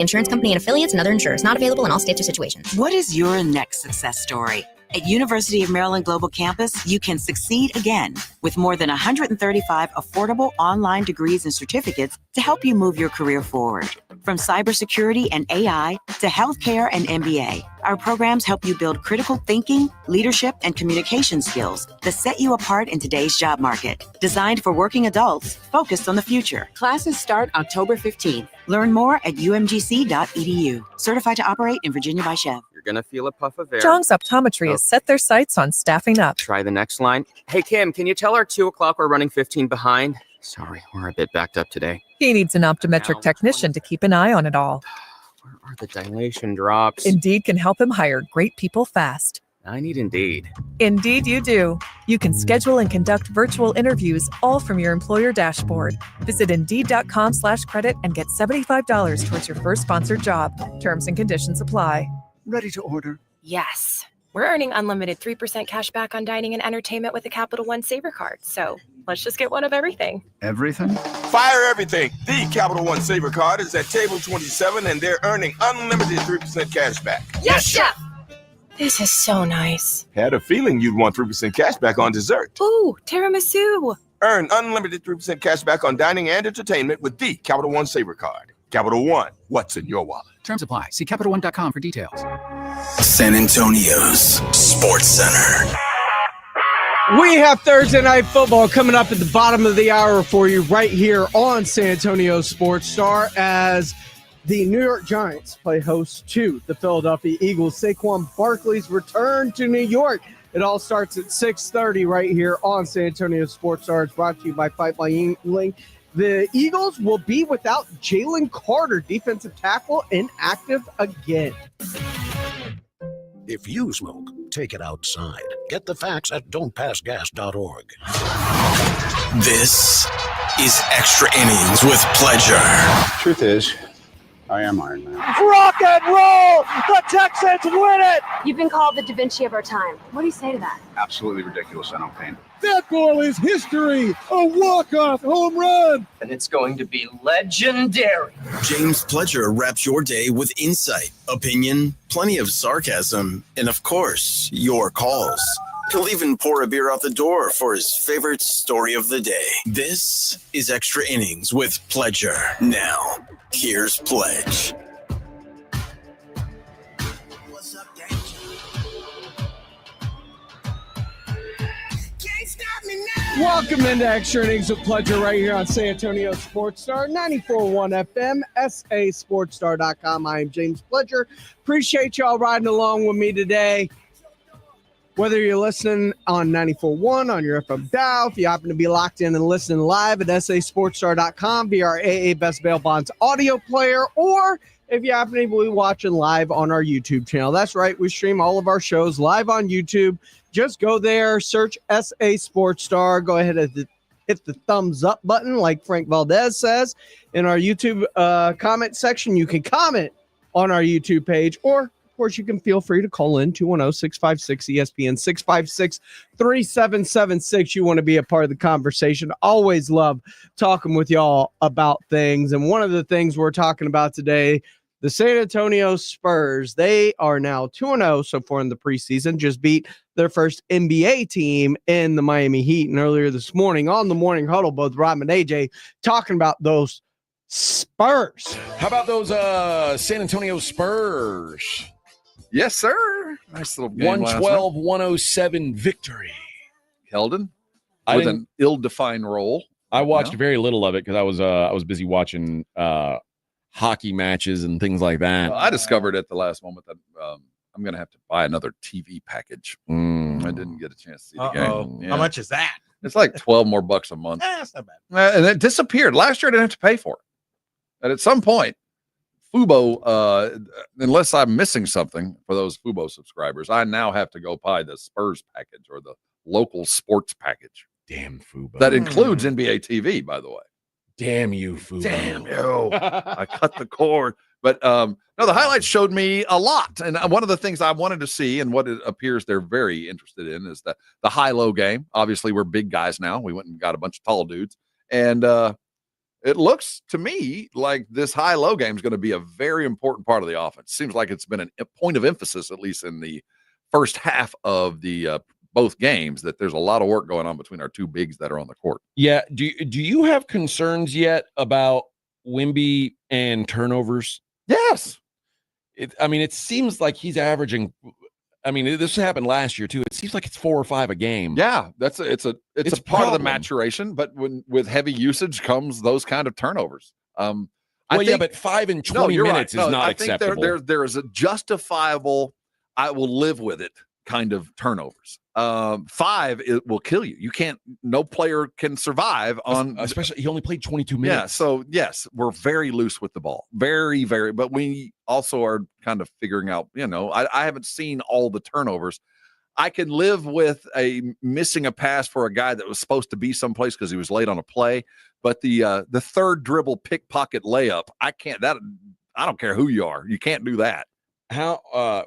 Insurance company and affiliates and other insurers. Not available in all states or situations. What is your next success story? At University of Maryland Global Campus, you can succeed again with more than 135 affordable online degrees and certificates to help you move your career forward. From cybersecurity and AI to healthcare and MBA, our programs help you build critical thinking, leadership, and communication skills that set you apart in today's job market. Designed for working adults focused on the future. Classes start October 15th. Learn more at umgc.edu. Certified to operate in Virginia by Chev. You're going to feel a puff of air. Jong's Optometry has set their sights on staffing up. Try the next line. Hey, Kim, can you tell our 2 o'clock we're running 15 behind? Sorry, we're a bit backed up today. He needs an optometric technician to keep an eye on it all. Where are the dilation drops? Indeed can help him hire great people fast. I need Indeed. Indeed you do. You can schedule and conduct virtual interviews all from your employer dashboard. Visit Indeed.com/credit and get $75 towards your first sponsored job. Terms and conditions apply. Ready to order? Yes. We're earning unlimited 3% cash back on dining and entertainment with the Capital One Saver card. So let's just get one of everything. Everything? Fire everything. The Capital One Saver card is at table 27 and they're earning unlimited 3% cash back. Yes, Chef! This is so nice. Had a feeling you'd want 3% cash back on dessert. Ooh, tiramisu. Earn unlimited 3% cash back on dining and entertainment with the Capital One Saver card. Capital One, what's in your wallet? Terms apply. See CapitalOne.com for details. San Antonio's Sports Center. We have Thursday Night Football coming up at the bottom of the hour for you right here on San Antonio Sports Star as the New York Giants play host to the Philadelphia Eagles. Saquon Barkley's return to New York. It all starts at 6:30 right here on San Antonio Sports Star. It's brought to you by Fight by Yingling. The Eagles will be without Jalen Carter, defensive tackle, inactive again. If you smoke, take it outside. Get the facts at don'tpassgas.org. This is Extra Innings with Pleasure. Truth is, I am Iron Man. Rock and roll! The Texans win it! You've been called the Da Vinci of our time. What do you say to that? Absolutely ridiculous. I don't paint. That goal is history! A walk-off home run! And it's going to be legendary. James Pledger wraps your day with insight, opinion, plenty of sarcasm, and of course, your calls. He'll even pour a beer out the door for his favorite story of the day. This is Extra Innings with Pledger. Now, here's Pledge. Welcome into Extra Innings with Pleasure right here on San Antonio Sports Star, 94.1 FM, sasportstar.com. I am James Pledger. Appreciate y'all riding along with me today. Whether you're listening on 94.1 on your FM dial, if you happen to be locked in and listening live at sasportstar.com via our AA Best Bail Bonds audio player, or if you happen to be watching live on our YouTube channel. That's right, we stream all of our shows live on YouTube. Just go there, search SA Sports Star. Go ahead and hit the thumbs up button like Frank Valdez says. In our YouTube comment section, you can comment on our YouTube page, or, of course, you can feel free to call in 210-656-ESPN, 656-3776. You want to be a part of the conversation. Always love talking with y'all about things. And one of the things we're talking about today, the San Antonio Spurs, they are now 2-0 so far in the preseason, just beat their first NBA team in the Miami Heat. And earlier this morning on the Morning Huddle, both Rob and AJ talking about those Spurs. How about those San Antonio Spurs? Yes, sir. Nice little game. 112-107 victory. Keldon with an ill-defined role. I watched very little of it because I was busy watching hockey matches and things like that. I discovered at the last moment that I'm going to have to buy another TV package. I didn't get a chance to see the game. Yeah. How much is that? It's like $12 more a month. That's not bad. And it disappeared. Last year, I didn't have to pay for it. And at some point, Fubo, unless I'm missing something for those Fubo subscribers, I now have to go buy the Spurs package or the local sports package. Damn Fubo. That includes NBA TV, by the way. Damn you, Fubo. Damn you. I cut the cord. But no, the highlights showed me a lot. And one of the things I wanted to see and what it appears they're very interested in is the high-low game. Obviously, we're big guys now. We went and got a bunch of tall dudes. And it looks to me like this high-low game is going to be a very important part of the offense. Seems like it's been a point of emphasis, at least in the first half of the both games, that there's a lot of work going on between our two bigs that are on the court. Yeah. Do you have concerns yet about Wemby and turnovers? Yes. It seems like he's averaging. This happened last year too. It seems like it's 4 or 5 a game. Yeah, it's a part of the maturation, but with heavy usage comes those kind of turnovers. But 5 in 20 minutes is not acceptable. There is a justifiable, I will live with it kind of turnovers. 5, it will kill you. You can't. No player can survive on. Especially, he only played 22 minutes. Yeah. So yes, we're very loose with the ball, very, very. But we also are kind of figuring out. I haven't seen all the turnovers. I can live with missing a pass for a guy that was supposed to be someplace because he was late on a play. But the third dribble pickpocket layup, I can't. I don't care who you are. You can't do that. How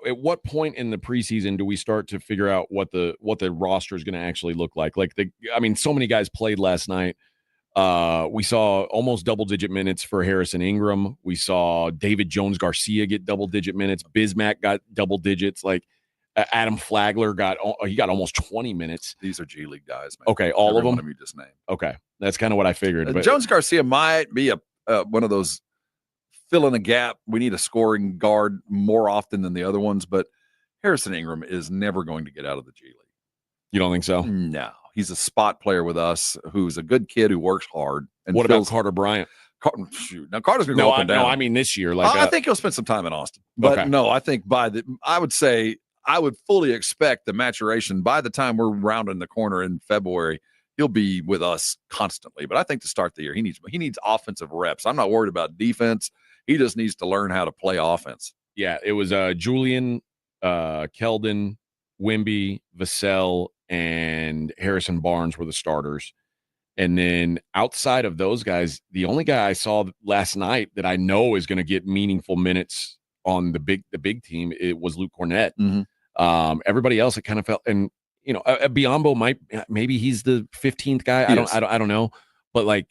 at what point in the preseason do we start to figure out what the roster is going to actually look like? So many guys played last night. We saw almost double-digit minutes for Harrison Ingram. We saw David Jones-Garcia get double-digit minutes. Bismack got double digits. Adam Flagler got almost 20 minutes. These are G League guys, man. Okay, all of them. One of you just named. Okay, that's kind of what I figured. But Jones-Garcia might be one of those fill in a gap. We need a scoring guard more often than the other ones, but Harrison Ingram is never going to get out of the G League. You don't think so? No. He's a spot player with us who's a good kid who works hard. And what about Carter Bryant? Now Carter's going to go up and down. No, I mean this year. I think he'll spend some time in Austin. But okay. No, I think I would fully expect the maturation by the time we're rounding the corner in February. He'll be with us constantly. But I think to start the year, he needs offensive reps. I'm not worried about defense. He just needs to learn how to play offense. Yeah, it was Julian, Keldon, Wemby, Vassell, and Harrison Barnes were the starters. And then outside of those guys, the only guy I saw last night that I know is going to get meaningful minutes on the big team, it was Luke Cornett. Mm-hmm. Everybody else, it kind of felt, and Biyombo maybe he's the 15th guy. I don't know, but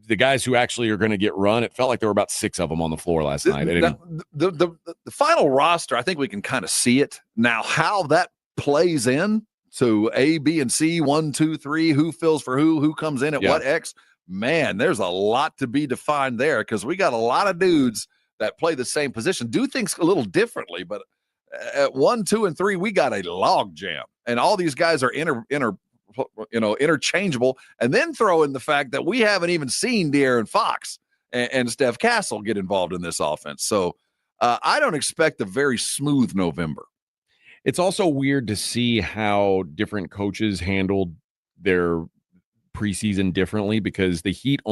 the guys who actually are going to get run, it felt like there were about 6 of them on the floor last night. The final roster, I think we can kind of see it now. How that plays in to A, B, and C, 1, 2, 3, who fills for who comes in at what X. Man, there's a lot to be defined there because we got a lot of dudes that play the same position, do things a little differently, but at 1, 2, and 3, we got a log jam, and all these guys are interchangeable. And then throw in the fact that we haven't even seen De'Aaron Fox and Steph Castle get involved in this offense. So I don't expect a very smooth November. It's also weird to see how different coaches handled their preseason differently because the Heat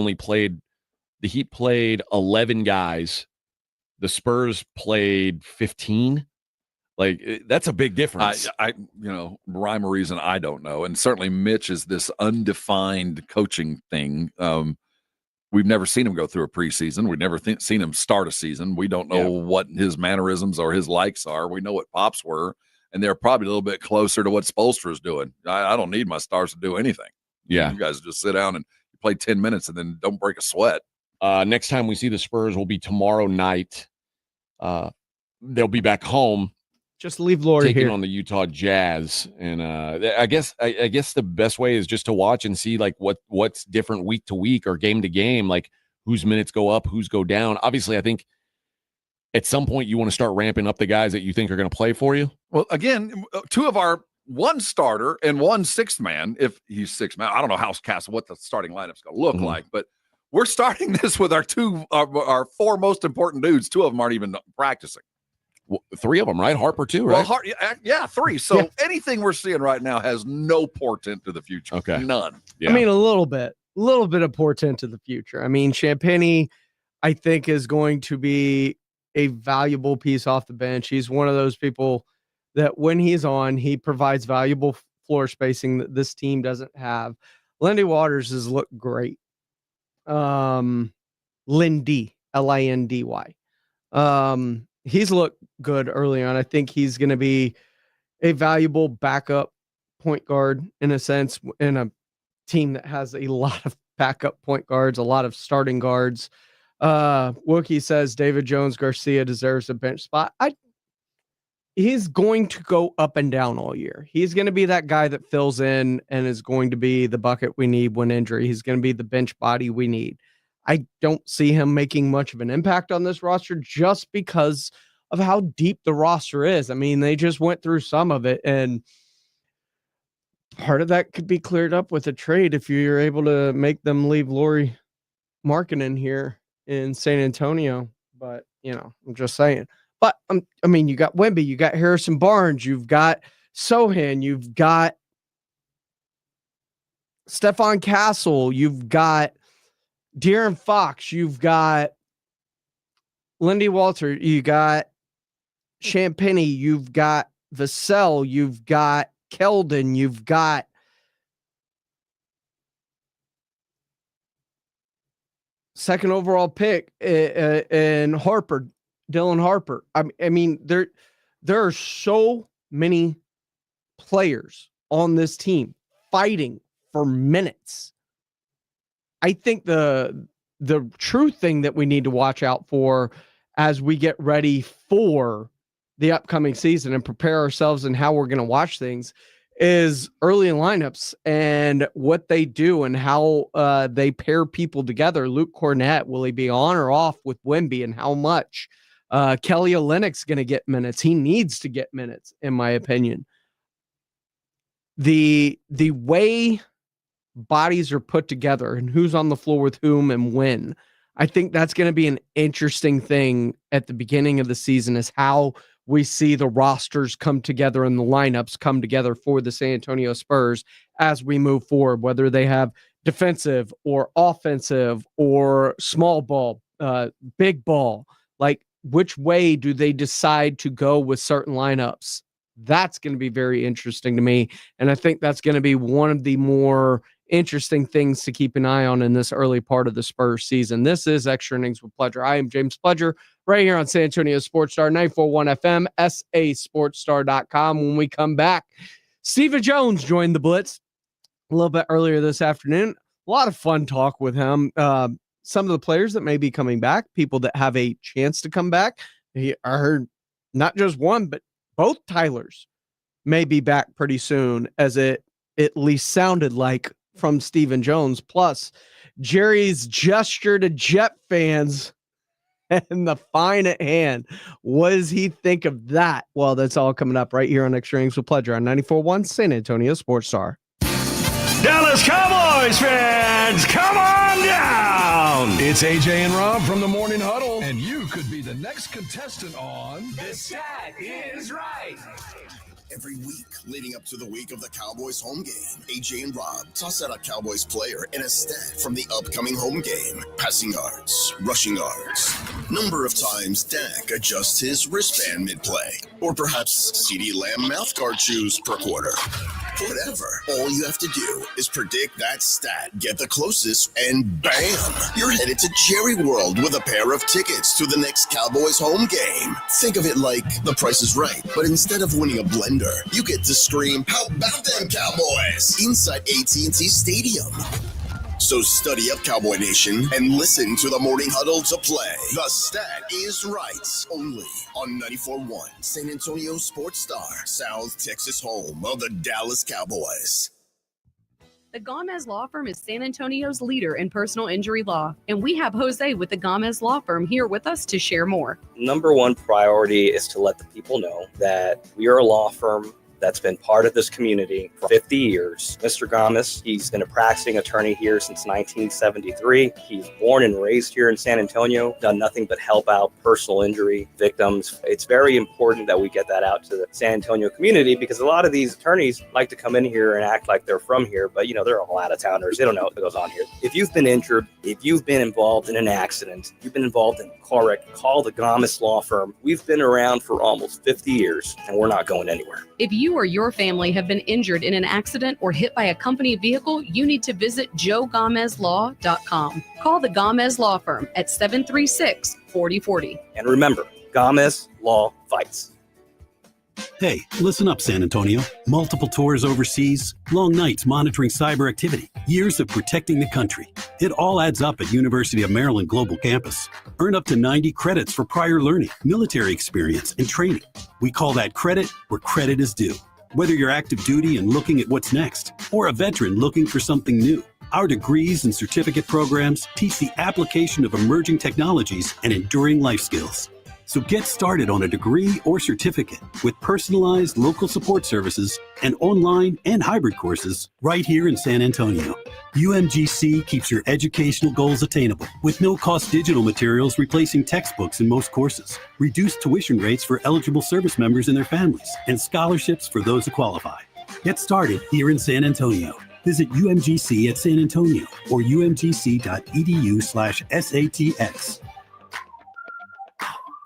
played 11 guys. The Spurs played 15. That's a big difference. Rhyme or reason, I don't know. And certainly Mitch is this undefined coaching thing. We've never seen him go through a preseason. We've never seen him start a season. We don't know what his mannerisms or his likes are. We know what Pop's were, and they're probably a little bit closer to what Spoelstra is doing. I don't need my stars to do anything. Yeah. You guys just sit down and play 10 minutes and then don't break a sweat. Next time we see the Spurs will be tomorrow night. They'll be back home. Just leave Lori taking here on the Utah Jazz, and I guess the best way is just to watch and see what's different week to week or game to game, whose minutes go up, whose go down. Obviously, I think at some point you want to start ramping up the guys that you think are going to play for you. Well, again, 2 of our one starter and 1 sixth man, if he's 6th man. I don't know what the starting lineup's going to look like, but we're starting this with our 4 most important dudes. 2 of them aren't even practicing. 3 of them, right? Harper too, right? Well, 3. So anything we're seeing right now has no portent to the future. Okay. None. Yeah. I mean, a little bit of portent to the future. I mean, Champagnie, I think, is going to be a valuable piece off the bench. He's one of those people that when he's on, he provides valuable floor spacing that this team doesn't have. Lindy Waters has looked great. Lindy, Lindy. He's looked good early on. I think he's going to be a valuable backup point guard in a sense in a team that has a lot of backup point guards, a lot of starting guards. Wookie says David Jones Garcia deserves a bench spot. He's going to go up and down all year. He's going to be that guy that fills in and is going to be the bucket we need when injury. He's going to be the bench body we need. I don't see him making much of an impact on this roster just because of how deep the roster is. I mean, they just went through some of it, and part of that could be cleared up with a trade if you're able to make them leave Lauri Markkanen here in San Antonio. But, I'm just saying. But, I mean, you got Wemby, you got Harrison Barnes, you've got Sohan, you've got Stephon Castle, you've got De'Aaron Fox, you've got Lindy Walter, you got Champagny, you've got Vassell, you've got Keldon, you've got second overall pick in Harper, Dylan Harper. I mean, there are so many players on this team fighting for minutes. I think the true thing that we need to watch out for as we get ready for the upcoming season and prepare ourselves and how we're going to watch things is early in lineups and what they do and how they pair people together. Luke Cornett, will he be on or off with Wemby, and how much? Kelly Olynyk's going to get minutes. He needs to get minutes, in my opinion. The way bodies are put together and who's on the floor with whom and when, I think that's going to be an interesting thing at the beginning of the season, is how we see the rosters come together and the lineups come together for the San Antonio Spurs as we move forward, whether they have defensive or offensive or small ball, big ball. Like, which way do they decide to go with certain lineups? That's going to be very interesting to me. And I think that's going to be one of the more interesting things to keep an eye on in this early part of the Spurs season. This is Extra Innings with Pledger. I am James Pledger, right here on San Antonio Sports Star, 94.1 FM, sasportstar.com. When we come back, Stephen Jones joined the Blitz a little bit earlier this afternoon. A lot of fun talk with him. Some of the players that may be coming back, people that have a chance to come back. I heard not just one, but both Tylers may be back pretty soon, as it at least sounded like from Stephen Jones. Plus, Jerry's gesture to Jet fans and the fine at hand. What does he think of that? Well, that's all coming up right here on Extra Innings with Pledger on 94.1 San Antonio Sports Star. Dallas Cowboys fans, come on down! It's AJ and Rob from the Morning Huddle, and you could be the next contestant on The Stat Is Right. Every week leading up to the week of the Cowboys home game, AJ and Rob toss out a Cowboys player and a stat from the upcoming home game. Passing yards, rushing yards, number of times Dak adjusts his wristband mid-play, or perhaps CeeDee Lamb mouthguard chews per quarter. Whatever. All you have to do is predict that stat, get the closest, and bam! You're headed to Jerry World with a pair of tickets to the next Cowboys home game. Think of it like The Price is Right, but instead of winning a blender, you get to scream, "How about them Cowboys?" inside AT&T Stadium. So study up, Cowboy Nation, and listen to the Morning Huddle to play. The Stat Is Right, only on 94.1 San Antonio Sports Star, South Texas home of the Dallas Cowboys. The Gomez Law Firm is San Antonio's leader in personal injury law, and we have Jose with the Gomez Law Firm here with us to share more. Number one priority is to let the people know that we are a law firm that's been part of this community for 50 years. Mr. Gomez, he's been a practicing attorney here since 1973. He's born and raised here in San Antonio, done nothing but help out personal injury victims. It's very important that we get that out to the San Antonio community, because a lot of these attorneys like to come in here and act like they're from here, but they're all out of towners. They don't know what goes on here. If you've been injured, if you've been involved in an accident, you've been involved in a car wreck, call the Gomez Law Firm. We've been around for almost 50 years and we're not going anywhere. If you or your family have been injured in an accident or hit by a company vehicle, you need to visit joegomezlaw.com. Call the Gomez Law Firm at 736-4040. And remember, Gomez Law fights. Hey, listen up, San Antonio. Multiple tours overseas, long nights monitoring cyber activity, years of protecting the country. It all adds up at University of Maryland Global Campus. Earn up to 90 credits for prior learning, military experience, and training. We call that credit where credit is due. Whether you're active duty and looking at what's next, or a veteran looking for something new, our degrees and certificate programs teach the application of emerging technologies and enduring life skills. So get started on a degree or certificate with personalized local support services and online and hybrid courses right here in San Antonio. UMGC keeps your educational goals attainable with no-cost digital materials replacing textbooks in most courses, reduced tuition rates for eligible service members and their families, and scholarships for those who qualify. Get started here in San Antonio. Visit UMGC at San Antonio or umgc.edu/SATX.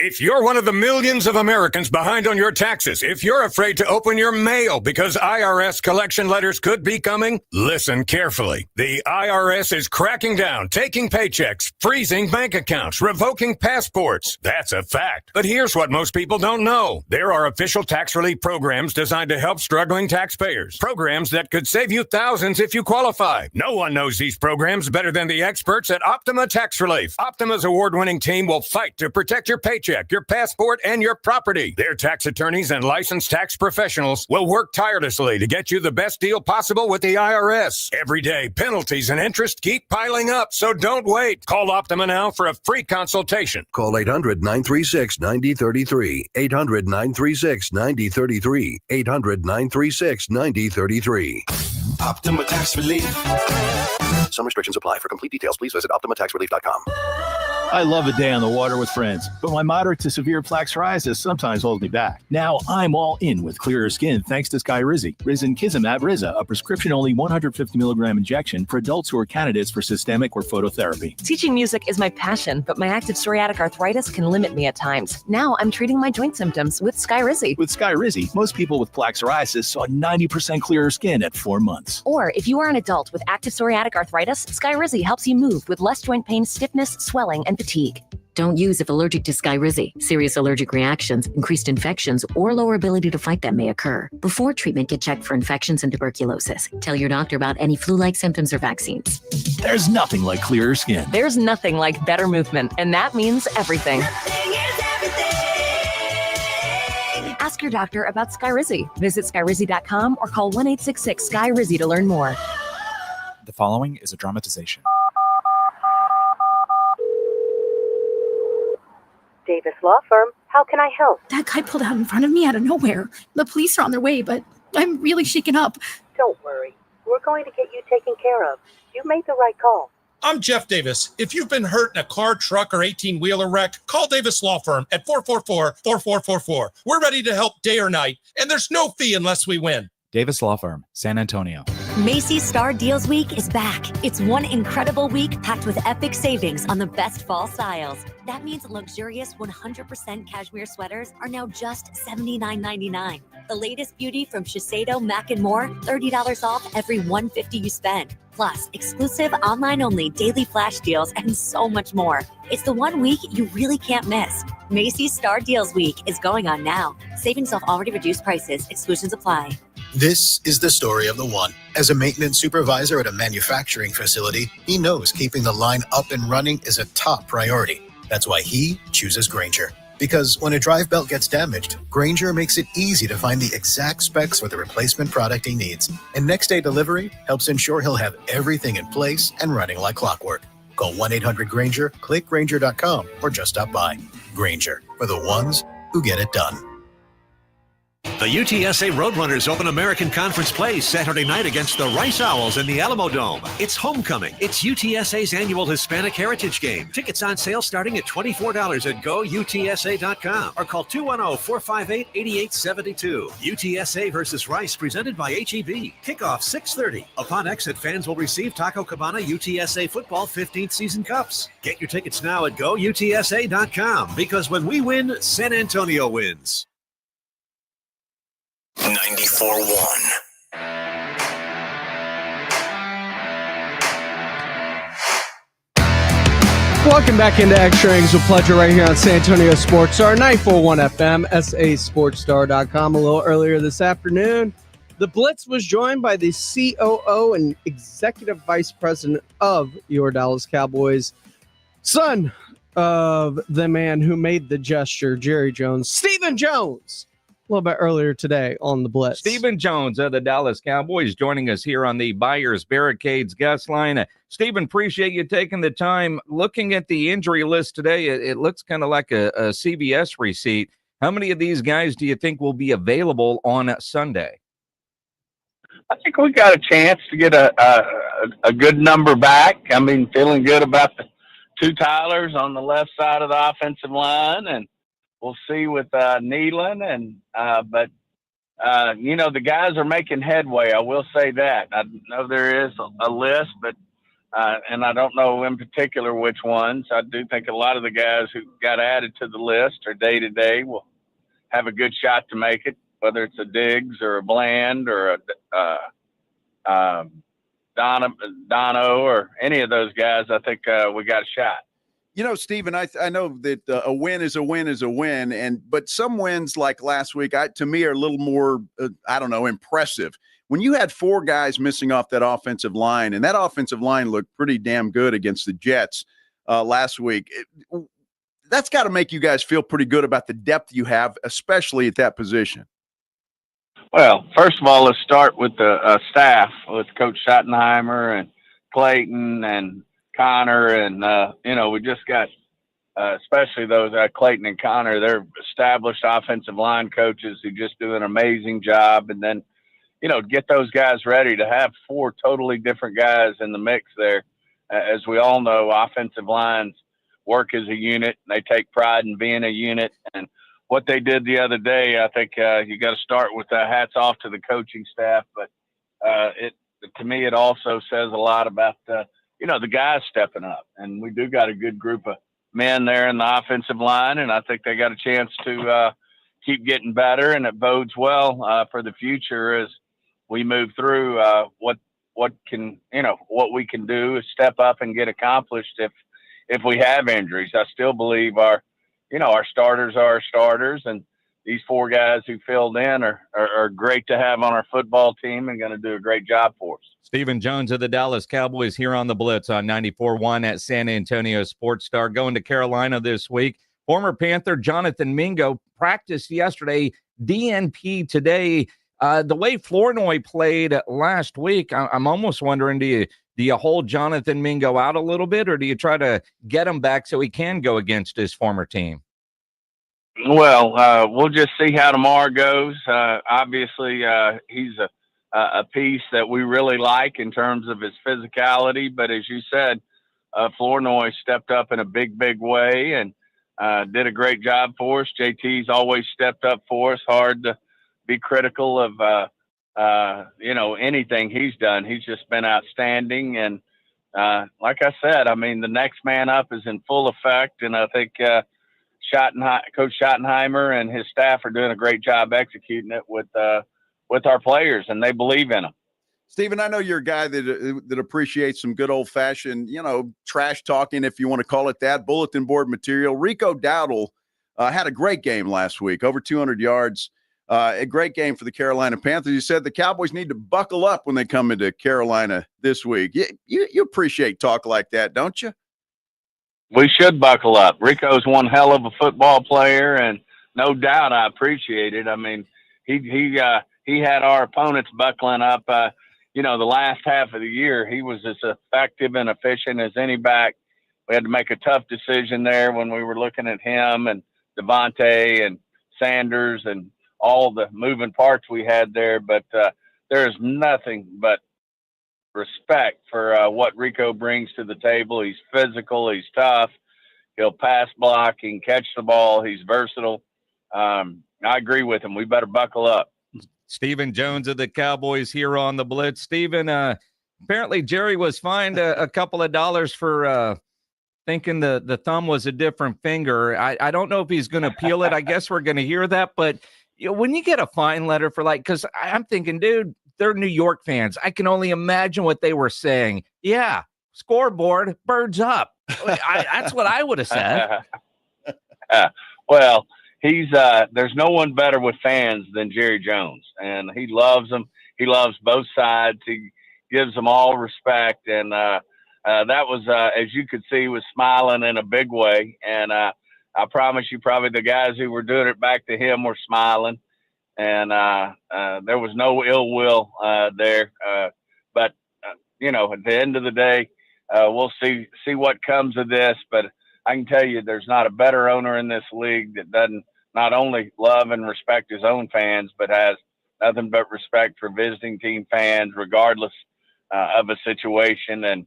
If you're one of the millions of Americans behind on your taxes, if you're afraid to open your mail because IRS collection letters could be coming, listen carefully. The IRS is cracking down, taking paychecks, freezing bank accounts, revoking passports. That's a fact. But here's what most people don't know. There are official tax relief programs designed to help struggling taxpayers. Programs that could save you thousands if you qualify. No one knows these programs better than the experts at Optima Tax Relief. Optima's award-winning team will fight to protect your paycheck, your passport, and your property. Their tax attorneys and licensed tax professionals will work tirelessly to get you the best deal possible with the IRS. Every day, penalties and interest keep piling up, so don't wait. Call Optima now for a free consultation. Call 800-936-9033. 800-936-9033. 800-936-9033. Optima Tax Relief. Some restrictions apply. For complete details, please visit OptimaTaxRelief.com. I love a day on the water with friends, but my moderate to severe plaque psoriasis sometimes holds me back. Now I'm all in with clearer skin thanks to Skyrizi. Risankizumab Riza, a prescription-only 150 milligram injection for adults who are candidates for systemic or phototherapy. Teaching music is my passion, but my active psoriatic arthritis can limit me at times. Now I'm treating my joint symptoms with Skyrizi. With Skyrizi, most people with plaque psoriasis saw 90% clearer skin at 4 months. Or if you are an adult with active psoriatic arthritis, Skyrizi helps you move with less joint pain, stiffness, swelling, and fatigue. Don't use if allergic to Skyrizi. Serious allergic reactions, increased infections, or lower ability to fight them may occur. Before treatment, get checked for infections and tuberculosis. Tell your doctor about any flu-like symptoms or vaccines. There's nothing like clearer skin. There's nothing like better movement, and that means everything. Ask your doctor about Skyrizi. Visit Skyrizi.com or call 1-866-SKY-RIZI to learn more. The following is a dramatization. Davis Law Firm, how can I help? That guy pulled out in front of me out of nowhere. The police are on their way, but I'm really shaken up. Don't worry. We're going to get you taken care of. You made the right call. I'm Jeff Davis. If you've been hurt in a car, truck, or 18-wheeler wreck, call Davis Law Firm at 444-4444. We're ready to help day or night, and there's no fee unless we win. Davis Law Firm, San Antonio. Macy's Star Deals Week is back. It's one incredible week packed with epic savings on the best fall styles. That means luxurious 100% cashmere sweaters are now just $79.99. The latest beauty from Shiseido, Mac & More, $30 off every $150 you spend. Plus, exclusive online-only daily flash deals and so much more. It's the one week you really can't miss. Macy's Star Deals Week is going on now. Savings off already reduced prices. Exclusions apply. This is the story of the one. As a maintenance supervisor at a manufacturing facility, he knows keeping the line up and running is a top priority. That's why he chooses Grainger. Because when a drive belt gets damaged, Grainger makes it easy to find the exact specs for the replacement product he needs. And next day delivery helps ensure he'll have everything in place and running like clockwork. Call 1-800-GRAINGER, click Grainger.com, or just stop by. Grainger, for the ones who get it done. The UTSA Roadrunners open American Conference play Saturday night against the Rice Owls in the Alamo Dome. It's homecoming. It's UTSA's annual Hispanic Heritage Game. Tickets on sale starting at $24 at GoUTSA.com or call 210-458-8872. UTSA versus Rice presented by HEB. Kickoff 6:30. Upon exit, fans will receive Taco Cabana UTSA Football 15th Season Cups. Get your tickets now at GoUTSA.com because when we win, San Antonio wins. 94.1. Welcome back into Extra Innings with Pleasure right here on San Antonio Sports Star, 94.1 FM, sasportstar.com. A little earlier this afternoon, the Blitz was joined by the COO and Executive Vice President of your Dallas Cowboys, son of the man who made the gesture, Jerry Jones, Stephen Jones, a little bit earlier today on the Blitz. Stephen Jones of the Dallas Cowboys joining us here on the Buyers Barricades guest line. Stephen, appreciate you taking the time. Looking at the injury list today, it looks kind of like a CVS receipt. How many of these guys do you think will be available on Sunday? I think we got a chance to get a good number back. I mean, feeling good about the two Tylers on the left side of the offensive line, and we'll see with Nealon. But the guys are making headway. I will say that. I know there is a list, but and I don't know in particular which ones. I do think a lot of the guys who got added to the list or day to day will have a good shot to make it, whether it's a Diggs or a Bland or a Dono or any of those guys. I think we got a shot. Stephen, I know that a win is a win is a win, but some wins like last week, to me, are a little more, impressive. When you had four guys missing off that offensive line, and that offensive line looked pretty damn good against the Jets last week, that's got to make you guys feel pretty good about the depth you have, especially at that position. Well, first of all, let's start with the staff, with Coach Schottenheimer and Clayton and Connor, and we just got especially those Clayton and Connor. They're established offensive line coaches who just do an amazing job. And then get those guys ready to have four totally different guys in the mix there. As we all know, offensive lines work as a unit, and they take pride in being a unit. And what they did the other day, I think you got to start with hats off to the coaching staff. But to me, it also says a lot about the guys stepping up, and we do got a good group of men there in the offensive line, and I think they got a chance to keep getting better, and it bodes well for the future as we move through what we can do is step up and get accomplished if we have injuries. I still believe our starters are our starters, and these four guys who filled in are great to have on our football team and going to do a great job for us. Stephen Jones of the Dallas Cowboys here on the Blitz on 94.1 at San Antonio Sports Star. Going to Carolina this week. Former Panther Jonathan Mingo practiced yesterday, DNP today. The way Flournoy played last week, I'm almost wondering, do you hold Jonathan Mingo out a little bit, or do you try to get him back so he can go against his former team? Well, we'll just see how tomorrow goes. Obviously, he's a piece that we really like in terms of his physicality. But as you said, Flournoy stepped up in a big way and did a great job for us. JT's always stepped up for us. Hard to be critical of, anything he's done. He's just been outstanding. And like I said, I mean, the next man up is in full effect. And I think Coach Schottenheimer and his staff are doing a great job executing it with our players, and they believe in them. Stephen, I know you're a guy that appreciates some good old-fashioned, trash talking, if you want to call it that, bulletin board material. Rico Dowdle had a great game last week, over 200 yards. A great game for the Carolina Panthers. You said the Cowboys need to buckle up when they come into Carolina this week. You appreciate talk like that, don't you? We should buckle up. Rico's one hell of a football player, and no doubt I appreciate it. I mean, he had our opponents buckling up. The last half of the year, he was as effective and efficient as any back. We had to make a tough decision there when we were looking at him and Devontae and Sanders and all the moving parts we had there. But there's nothing but respect for what Rico brings to the table. He's physical. He's tough. He'll pass block. He can catch the ball. He's versatile. I agree with him. We better buckle up. Stephen Jones of the Cowboys here on the Blitz. Stephen, apparently Jerry was fined a couple of dollars for thinking the thumb was a different finger. I don't know if he's going to appeal it. I guess we're going to hear that. But when you get a fine letter for because I'm thinking, dude, they're New York fans. I can only imagine what they were saying. Yeah, scoreboard, birds up. That's what I would have said. Well, he's there's no one better with fans than Jerry Jones, and he loves them. He loves both sides. He gives them all respect, and that was, as you could see, he was smiling in a big way. And I promise you, probably the guys who were doing it back to him were smiling, and there was no ill will there. But you know, at the end of the day, we'll see what comes of this. But I can tell you, there's not a better owner in this league that doesn't not only love and respect his own fans, but has nothing but respect for visiting team fans, regardless of a situation. And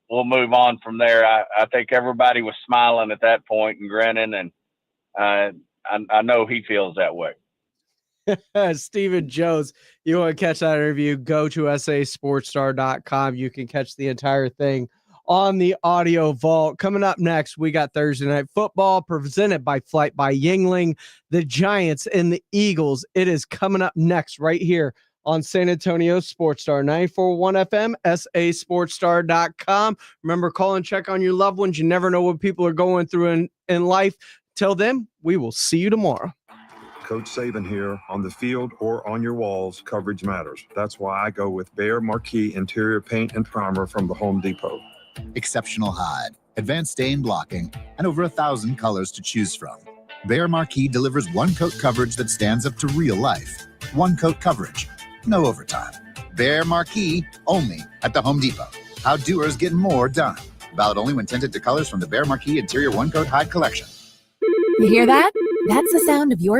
we'll move on from there. I think everybody was smiling at that point and grinning, and I know he feels that way. Stephen Jones, you want to catch that interview, go to sasportstar.com. You can catch the entire thing on the audio vault. Coming up next, we got Thursday Night Football presented by Flight by Yingling, the Giants and the Eagles. It is coming up next right here on San Antonio Sports Star, 94.1 FM, sasportstar.com. Remember, call and check on your loved ones. You never know what people are going through in life. Till then, we will see you tomorrow. Coach Saban here. On the field or on your walls, coverage matters. That's why I go with Behr Marquee Interior Paint and Primer from the Home Depot. Exceptional hide, advanced stain blocking, and over 1,000 colors to choose from. Behr Marquee delivers one-coat coverage that stands up to real life. One-coat coverage, no overtime. Behr Marquee, only at the Home Depot. How doers get more done. Valid only when tinted to colors from the Behr Marquee Interior One-Coat Hide Collection. You hear that? That's the sound of your